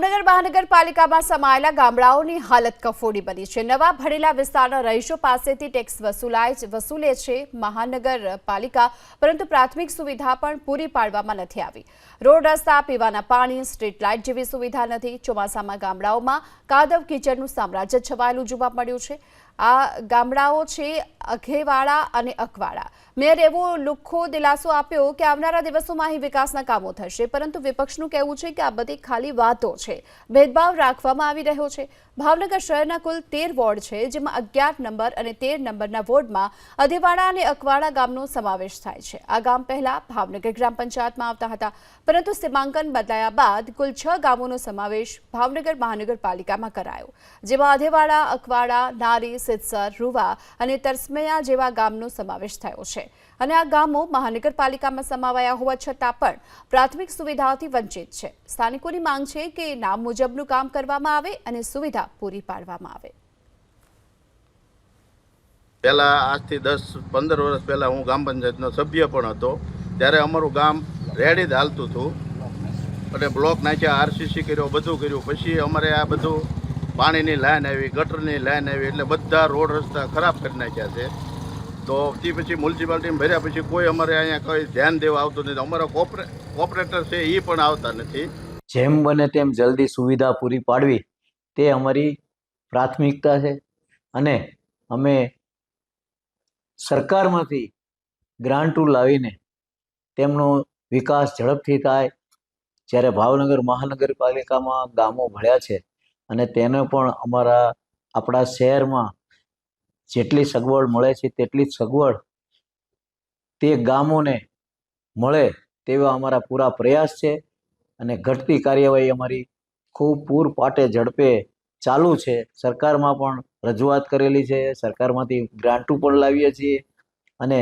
ભાવનગર મહાનગરપાલિકામાં સમાયેલા ગામડાઓની હાલત કફોડી બની છે। નવા ભરેલા વિસ્તારના રહીશો પાસેથી ટેક્સ વસૂલે છે મહાનગરપાલિકા, પરંતુ પ્રાથમિક સુવિધા પણ પૂરી પાડવામાં નથી આવી। રોડ, રસ્તા, પીવાના પાણી, સ્ટ્રીટ લાઇટ જેવી સુવિધા નથી। ચોમાસામાં ગામડાઓમાં કાદવ કીચડનું સામ્રાજ્ય છવાયેલું જોવા મળ્યું છે। આ ગામડાઓ છે અઘેવાડા અને અકવાડા। મેયર એવો લુખ્ખો દિલાસો આપ્યો કે આવનારા દિવસોમાં અહીં વિકાસના કામો થશે, પરંતુ વિપક્ષનું કહેવું છે કે આ બધી ખાલી વાતો છે, ભેદભાવ રાખવામાં આવી રહ્યો છે। ભાવનગર શહેરના કુલ 13 વોર્ડ છે, જેમાં 11 નંબર અને 13 નંબરના વોર્ડમાં અધેવાડા અને અકવાડા ગામનો સમાવેશ થાય છે। આ ગામ પહેલા ભાવનગર ગ્રામ પંચાયતમાં આવતા હતા, પરંતુ સીમાંકન બદલાયા બાદ કુલ 6 ગામોનો સમાવેશ ભાવનગર મહાનગરપાલિકામાં કરાયો, જેમાં અધેવાડા, અકવાડા, નારી, સિદ્સર, રૂવા અને તરસમૈયા જેવા ગામનો સમાવેશ થયો છે। અને આ ગામો મહાનગરપાલિકામાં સમાવાયા હોવા છતાં પણ પ્રાથમિક સુવિધાઓથી વંચિત છે। સ્થાનિકોની માંગ છે કે નામ મુજબનું કામ કરવામાં આવે અને સુવિધા પૂરી પાડવામાં આવે। પહેલા આજથી 10-15 વર્ષ પહેલા હું ગ્રામ પંચાયતનો સભ્ય પણ હતો, ત્યારે અમારું ગામ રેડી જ હાલતું હતું અને બ્લોક નાખ્યા, આરસીસી કર્યો, બધું કર્યું। પછી અમારે આ બધું પાણીની લાઈન આવી, ગટરની લાઈન આવી, એટલે બધા રોડ રસ્તા ખરાબ કરી નાખ્યા છે। તો તે પછી મ્યુનિસિપાલિટીમાં ભર્યા પછી કોઈ અમારે અહીંયા કોઈ ધ્યાન દેવા આવતું નથી। અમારા કોર્પોરેટર છે એ પણ આવતા નથી। જેમ બને તેમ જલ્દી સુવિધા પૂરી પાડવી તે અમારી પ્રાથમિકતા છે અને અમે સરકારમાંથી ગ્રાન્ટો લાવીને તેમનો વિકાસ ઝડપથી થાય। જ્યારે ભાવનગર મહાનગરપાલિકામાં ગામો ભળ્યા છે અને તેને પણ આપણા શહેરમાં જેટલી સગવડ મળે છે તેટલી જ સગવડ તે ગામોને મળે તેવા અમારા પૂરા પ્રયાસ છે અને ઘટતી કાર્યવાહી અમારી ખૂબ પૂરપાટે ઝડપે ચાલુ છે। સરકારમાં પણ રજૂઆત કરેલી છે, સરકારમાંથી ગ્રાન્ટો પણ લાવીએ છીએ અને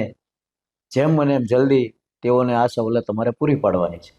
જેમ બને એમ જલ્દી તેઓને આ સવલત અમારે પૂરી પાડવાની છે।